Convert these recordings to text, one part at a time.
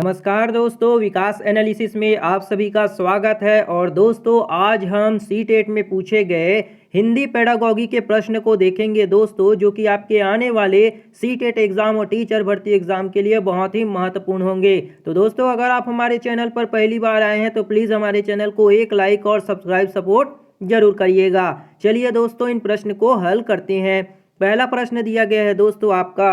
नमस्कार दोस्तों, विकास एनालिसिस में आप सभी का स्वागत है। और दोस्तों आज हम सीटेट में पूछे गए हिंदी पेडागॉजी के प्रश्न को देखेंगे दोस्तों, जो कि आपके आने वाले सीटेट एग्जाम और टीचर भर्ती एग्जाम के लिए बहुत ही महत्वपूर्ण होंगे। तो दोस्तों अगर आप हमारे चैनल पर पहली बार आए हैं तो प्लीज़ हमारे चैनल को एक लाइक और सब्सक्राइब सपोर्ट जरूर करिएगा। चलिए दोस्तों इन प्रश्न को हल करते हैं। पहला प्रश्न दिया गया है दोस्तों आपका,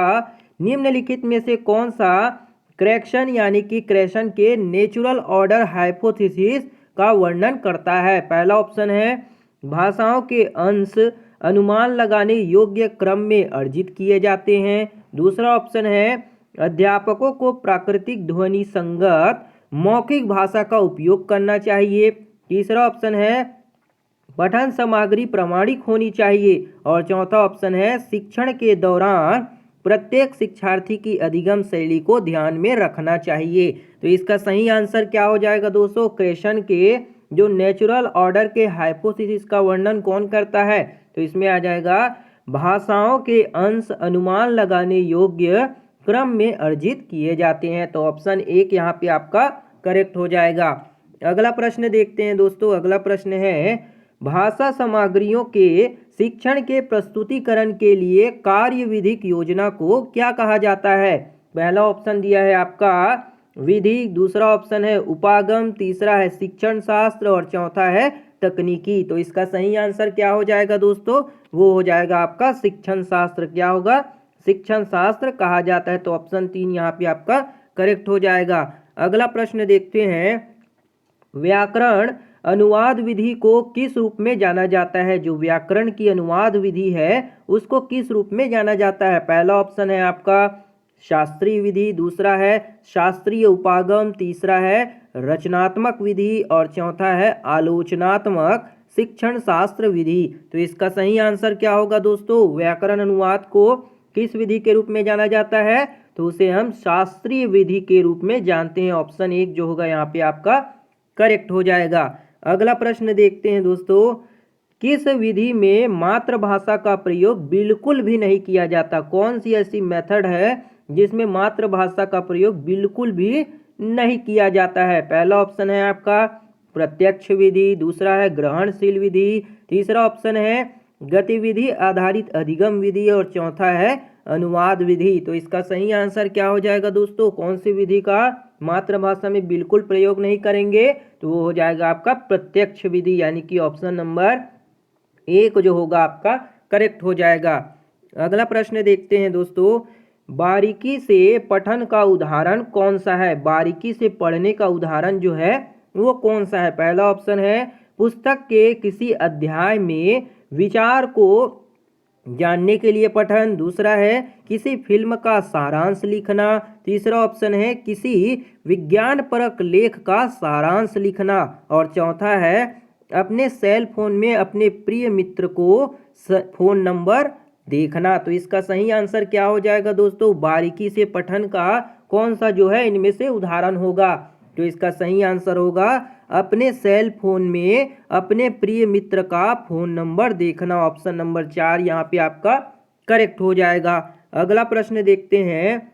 निम्नलिखित में से कौन सा क्रेशन यानी कि क्रेशन के नेचुरल ऑर्डर हाइपोथेसिस का वर्णन करता है। पहला ऑप्शन है भाषाओं के अंश अनुमान लगाने योग्य क्रम में अर्जित किए जाते हैं। दूसरा ऑप्शन है अध्यापकों को प्राकृतिक ध्वनि संगत मौखिक भाषा का उपयोग करना चाहिए। तीसरा ऑप्शन है पठन सामग्री प्रामाणिक होनी चाहिए। और चौथा ऑप्शन है शिक्षण के दौरान प्रत्येक शिक्षार्थी की अधिगम शैली को ध्यान में रखना चाहिए। तो इसका सही आंसर क्या हो जाएगा दोस्तों? क्रेशन के जो नेचुरल ऑर्डर के हाइपोथेसिस का वर्णन कौन करता है? तो इसमें आ जाएगा भाषाओं के अंश अनुमान लगाने योग्य क्रम में अर्जित किए जाते हैं। तो ऑप्शन एक यहाँ पे आपका करेक्ट हो जाएगा। अगला प्रश्न देखते हैं दोस्तों। अगला प्रश्न है भाषा सामग्रियों के शिक्षण के प्रस्तुतिकरण के लिए कार्यविधिक योजना को क्या कहा जाता है? पहला ऑप्शन दिया है आपका विधि, दूसरा ऑप्शन है उपागम, तीसरा है शिक्षण शास्त्र और चौथा है तकनीकी। तो इसका सही आंसर क्या हो जाएगा दोस्तों? वो हो जाएगा आपका शिक्षण शास्त्र। क्या होगा? शिक्षण शास्त्र कहा जाता है। तो ऑप्शन 3 यहाँ पे आपका करेक्ट हो जाएगा। अगला प्रश्न देखते हैं, व्याकरण अनुवाद विधि को किस रूप में जाना जाता है? जो व्याकरण की अनुवाद विधि है उसको किस रूप में जाना जाता है? पहला ऑप्शन है आपका शास्त्रीय विधि, दूसरा है शास्त्रीय उपागम, तीसरा है रचनात्मक विधि और चौथा है आलोचनात्मक शिक्षण शास्त्र विधि। तो इसका सही आंसर क्या होगा दोस्तों? व्याकरण अनुवाद को किस विधि के रूप में जाना जाता है? तो उसे हम शास्त्रीय विधि के रूप में जानते हैं। ऑप्शन एक जो होगा यहाँ पे आपका करेक्ट हो जाएगा। अगला प्रश्न देखते हैं दोस्तों, किस विधि में मातृभाषा का प्रयोग बिल्कुल भी नहीं किया जाता? कौन सी ऐसी मेथड है जिसमें मातृभाषा का प्रयोग बिल्कुल भी नहीं किया जाता है? पहला ऑप्शन है आपका प्रत्यक्ष विधि, दूसरा है ग्रहणशील विधि, तीसरा ऑप्शन है गतिविधि आधारित अधिगम विधि और चौथा है अनुवाद विधि। तो इसका सही आंसर क्या हो जाएगा दोस्तों? कौन सी विधि का मातृभाषा में बिल्कुल प्रयोग नहीं करेंगे? तो वो हो जाएगा आपका प्रत्यक्ष विधि, यानी कि ऑप्शन नंबर एक जो होगा आपका करेक्ट हो जाएगा। अगला प्रश्न देखते हैं दोस्तों, बारीकी से पठन का उदाहरण कौन सा है? बारीकी से पढ़ने का उदाहरण जो है वो कौन सा है? पहला ऑप्शन है पुस्तक के किसी अध्याय में विचार को जानने के लिए पठन, दूसरा है किसी फिल्म का सारांश लिखना, तीसरा ऑप्शन है किसी विज्ञानपरक लेख का सारांश लिखना और चौथा है अपने सेल फोन में अपने प्रिय मित्र को फोन नंबर देखना। तो इसका सही आंसर क्या हो जाएगा दोस्तों? बारीकी से पठन का कौन सा जो है इनमें से उदाहरण होगा? तो इसका सही आंसर होगा अपने सेल फोन में अपने प्रिय मित्र का फोन नंबर देखना। ऑप्शन नंबर 4 यहाँ पे आपका करेक्ट हो जाएगा। अगला प्रश्न देखते हैं,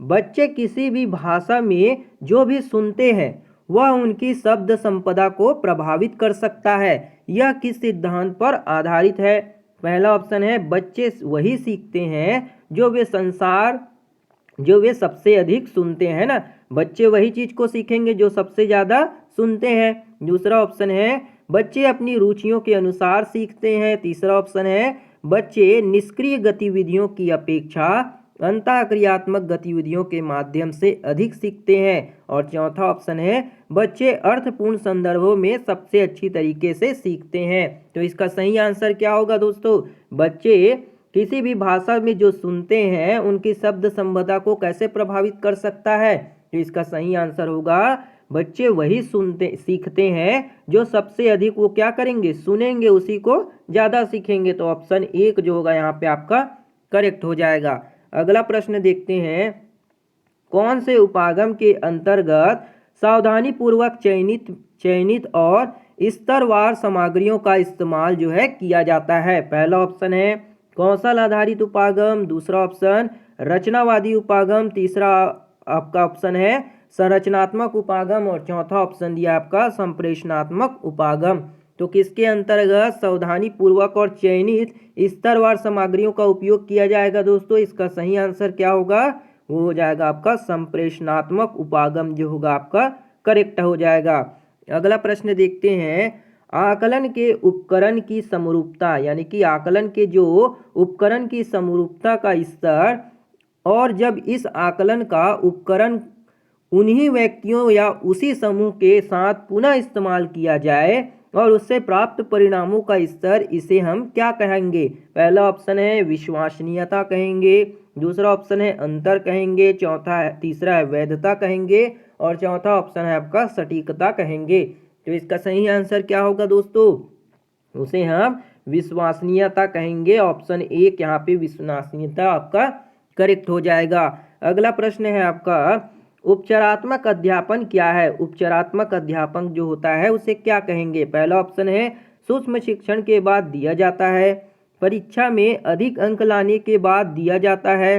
बच्चे किसी भी भाषा में जो भी सुनते हैं वह उनकी शब्द संपदा को प्रभावित कर सकता है। यह किस सिद्धांत पर आधारित है? पहला ऑप्शन है बच्चे वही सीखते हैं जो वे सबसे अधिक सुनते हैं ना, बच्चे वही चीज को सीखेंगे जो सबसे ज्यादा सुनते हैं। दूसरा ऑप्शन है बच्चे अपनी रुचियों के अनुसार सीखते हैं। तीसरा ऑप्शन है बच्चे निष्क्रिय गतिविधियों की अपेक्षा अंतःक्रियात्मक गतिविधियों के माध्यम से अधिक सीखते हैं और चौथा ऑप्शन है बच्चे अर्थपूर्ण संदर्भों में सबसे अच्छी तरीके से सीखते हैं। तो इसका सही आंसर क्या होगा दोस्तों? बच्चे किसी भी भाषा में जो सुनते हैं उनकी शब्द संपदा को कैसे प्रभावित कर सकता है? तो इसका सही आंसर होगा बच्चे वही सीखते हैं जो सबसे अधिक वो क्या करेंगे? सुनेंगे, उसी को ज्यादा सीखेंगे। तो ऑप्शन एक जो होगा यहाँ पे आपका करेक्ट हो जाएगा। अगला प्रश्न देखते हैं, कौन से उपागम के अंतर्गत सावधानी पूर्वक चयनित और स्तरवार सामग्रियों का इस्तेमाल जो है किया जाता है? पहला ऑप्शन है कौशल आधारित उपागम, दूसरा ऑप्शन रचनावादी उपागम, तीसरा आपका ऑप्शन है संरचनात्मक उपागम और चौथा ऑप्शन दिया आपका संप्रेषणात्मक उपागम। तो किसके अंतर्गत सावधानी पूर्वक और चयनित स्तरवार सामग्रियों का उपयोग किया जाएगा दोस्तों? इसका सही आंसर क्या होगा? वो हो जाएगा आपका संप्रेषणात्मक उपागम जो होगा आपका करेक्ट हो जाएगा। अगला प्रश्न देखते हैं, आकलन के उपकरण की समरूपता, यानी कि आकलन के जो उपकरण की समरूपता का स्तर, और जब इस आकलन का उपकरण उन्हीं व्यक्तियों या उसी समूह के साथ पुनः इस्तेमाल किया जाए और उससे प्राप्त परिणामों का स्तर, इसे हम क्या कहेंगे? पहला ऑप्शन है विश्वसनीयता कहेंगे, दूसरा ऑप्शन है अंतर कहेंगे, तीसरा है वैधता कहेंगे और चौथा ऑप्शन है आपका सटीकता कहेंगे। तो इसका सही आंसर क्या होगा दोस्तों? उसे हम विश्वसनीयता कहेंगे। ऑप्शन एक यहाँ पे विश्वसनीयता आपका करेक्ट हो जाएगा। अगला प्रश्न है आपका, उपचारात्मक अध्यापन क्या है? उपचारात्मक अध्यापन जो होता है उसे क्या कहेंगे? पहला ऑप्शन है सूक्ष्म शिक्षण के बाद दिया जाता है, परीक्षा में अधिक अंक लाने के बाद दिया जाता है,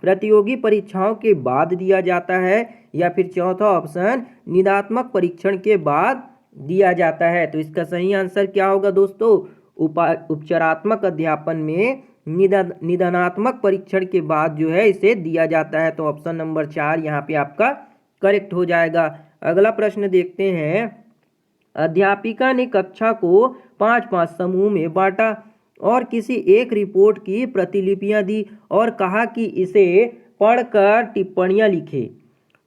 प्रतियोगी परीक्षाओं के बाद दिया जाता है, या फिर चौथा ऑप्शन निदात्मक परीक्षण के बाद दिया जाता है। तो इसका सही आंसर क्या होगा दोस्तों? उपचारात्मक अध्यापन में निदानात्मक परीक्षण के बाद जो है इसे दिया जाता है। तो ऑप्शन नंबर 4 यहाँ पे आपका करेक्ट हो जाएगा। अगला प्रश्न देखते हैं, अध्यापिका ने कक्षा को 5-5 समूह में बांटा और किसी एक रिपोर्ट की प्रतिलिपियां दी और कहा कि इसे पढ़कर टिप्पणियां लिखे,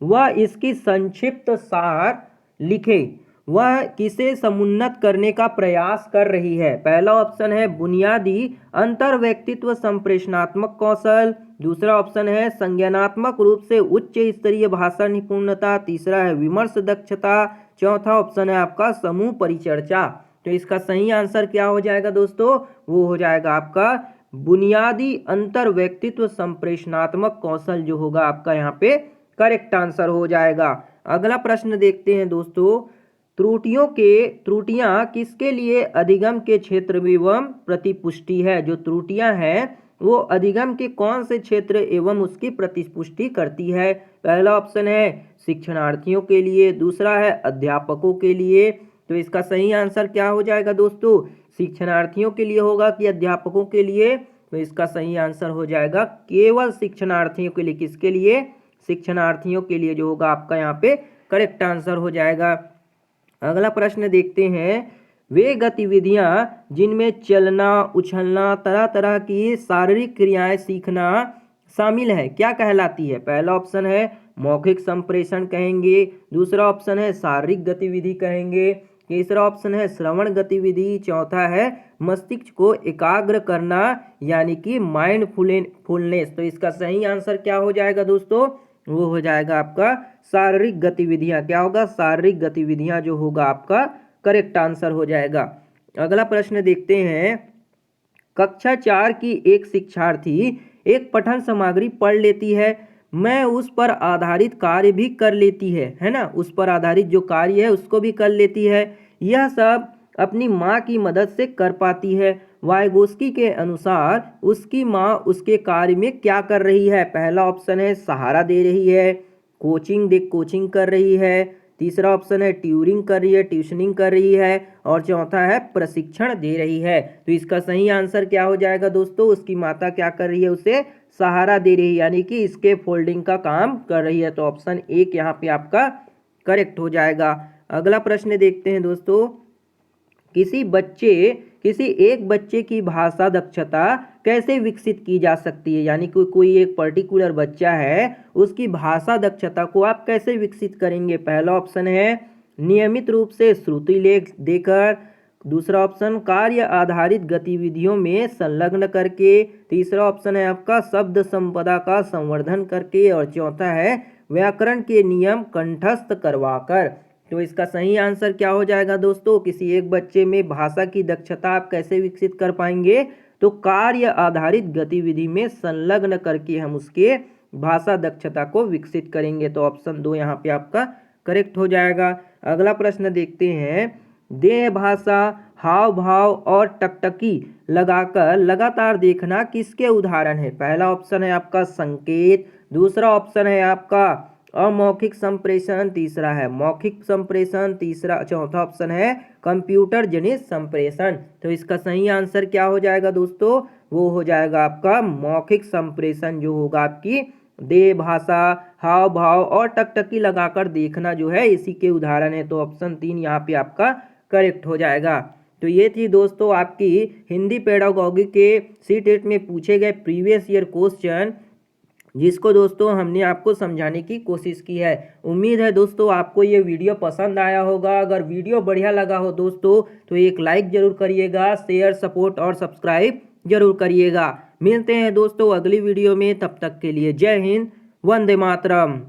वह इसकी संक्षिप्त सार लिखे, वह किसे समुन्नत करने का प्रयास कर रही है? पहला ऑप्शन है बुनियादी अंतर व्यक्तित्व संप्रेषणात्मक कौशल, दूसरा ऑप्शन है संज्ञानात्मक रूप से उच्च स्तरीय भाषा निपुणता, तीसरा है विमर्श दक्षता, चौथा ऑप्शन है आपका समूह परिचर्चा। तो इसका सही आंसर क्या हो जाएगा दोस्तों? वो हो जाएगा आपका बुनियादी अंतर व्यक्तित्व संप्रेषणात्मक कौशल जो होगा आपका यहाँ पे करेक्ट आंसर हो जाएगा। अगला प्रश्न देखते हैं दोस्तों, त्रुटियां किसके लिए अधिगम के क्षेत्र एवं प्रतिपुष्टि है? जो त्रुटियां हैं वो अधिगम के कौन से क्षेत्र एवं उसकी प्रतिपुष्टि करती है? पहला ऑप्शन है शिक्षणार्थियों के लिए, दूसरा है अध्यापकों के लिए। तो इसका सही आंसर क्या हो जाएगा दोस्तों? शिक्षणार्थियों के लिए होगा कि अध्यापकों के लिए? तो इसका सही आंसर हो जाएगा केवल शिक्षणार्थियों के लिए। किसके लिए? शिक्षणार्थियों के लिए जो होगा आपका यहाँ पे करेक्ट आंसर हो जाएगा। अगला प्रश्न देखते हैं, वे गतिविधियां जिनमें चलना, उछलना, तरह तरह की शारीरिक क्रियाएं सीखना शामिल है क्या कहलाती है? पहला ऑप्शन है मौखिक संप्रेषण कहेंगे, दूसरा ऑप्शन है शारीरिक गतिविधि कहेंगे, तीसरा ऑप्शन है श्रवण गतिविधि, चौथा है मस्तिष्क को एकाग्र करना यानी कि माइंडफुलनेस। तो इसका सही आंसर क्या हो जाएगा दोस्तों? वो हो जाएगा आपका शारीरिक गतिविधियां। क्या होगा? शारीरिक गतिविधियां जो होगा आपका करेक्ट आंसर हो जाएगा। अगला प्रश्न देखते हैं, कक्षा 4 की एक शिक्षार्थी एक पठन सामग्री पढ़ लेती है, मैं उस पर आधारित कार्य भी कर लेती है ना, उस पर आधारित जो कार्य है उसको भी कर लेती है, यह सब अपनी माँ की मदद से कर पाती है। वाइगोस्की के अनुसार उसकी माँ उसके कार्य में क्या कर रही है? पहला ऑप्शन है सहारा दे रही है, कोचिंग कर रही है, तीसरा ऑप्शन है ट्यूरिंग कर रही है, ट्यूशनिंग कर रही है और चौथा है प्रशिक्षण दे रही है। तो इसका सही आंसर क्या हो जाएगा दोस्तों? उसकी माता क्या कर रही है? उसे सहारा दे रही है यानी कि इसके फोल्डिंग का काम कर रही है। तो ऑप्शन एक यहाँ पे आपका करेक्ट हो जाएगा। अगला प्रश्न देखते हैं दोस्तों, किसी एक बच्चे की भाषा दक्षता कैसे विकसित की जा सकती है? यानी कि कोई एक पर्टिकुलर बच्चा है, उसकी भाषा दक्षता को आप कैसे विकसित करेंगे? पहला ऑप्शन है नियमित रूप से श्रुति लेख देकर, दूसरा ऑप्शन कार्य आधारित गतिविधियों में संलग्न करके, तीसरा ऑप्शन है आपका शब्द संपदा का संवर्धन करके और चौथा है व्याकरण के नियम कंठस्थ करवाकर। तो इसका सही आंसर क्या हो जाएगा दोस्तों? किसी एक बच्चे में भाषा की दक्षता आप कैसे विकसित कर पाएंगे? तो कार्य आधारित गतिविधि में संलग्न करके हम उसके भाषा दक्षता को विकसित करेंगे। तो ऑप्शन 2 यहाँ पे आपका करेक्ट हो जाएगा। अगला प्रश्न देखते हैं, देह भाषा, हाव भाव और टकटकी लगाकर लगातार देखना किसके उदाहरण है? पहला ऑप्शन है आपका संकेत, दूसरा ऑप्शन है आपका अमौखिक संप्रेषण तीसरा है मौखिक संप्रेषण, तीसरा चौथा ऑप्शन है कंप्यूटर जनित संप्रेषण। तो इसका सही आंसर क्या हो जाएगा दोस्तों, वो हो जाएगा आपका मौखिक संप्रेषण, जो होगा आपकी देह भाषा, हाव भाव और टकटकी लगाकर देखना जो है इसी के उदाहरण है। तो ऑप्शन 3 यहाँ पे आपका करेक्ट हो जाएगा। तो ये थी दोस्तों आपकी हिंदी पेडागॉजी के सीटेट में पूछे गए प्रीवियस ईयर क्वेश्चन, जिसको दोस्तों हमने आपको समझाने की कोशिश की है। उम्मीद है दोस्तों आपको ये वीडियो पसंद आया होगा। अगर वीडियो बढ़िया लगा हो दोस्तों तो एक लाइक जरूर करिएगा, शेयर, सपोर्ट और सब्सक्राइब जरूर करिएगा। मिलते हैं दोस्तों अगली वीडियो में, तब तक के लिए जय हिंद, वंदे मातरम।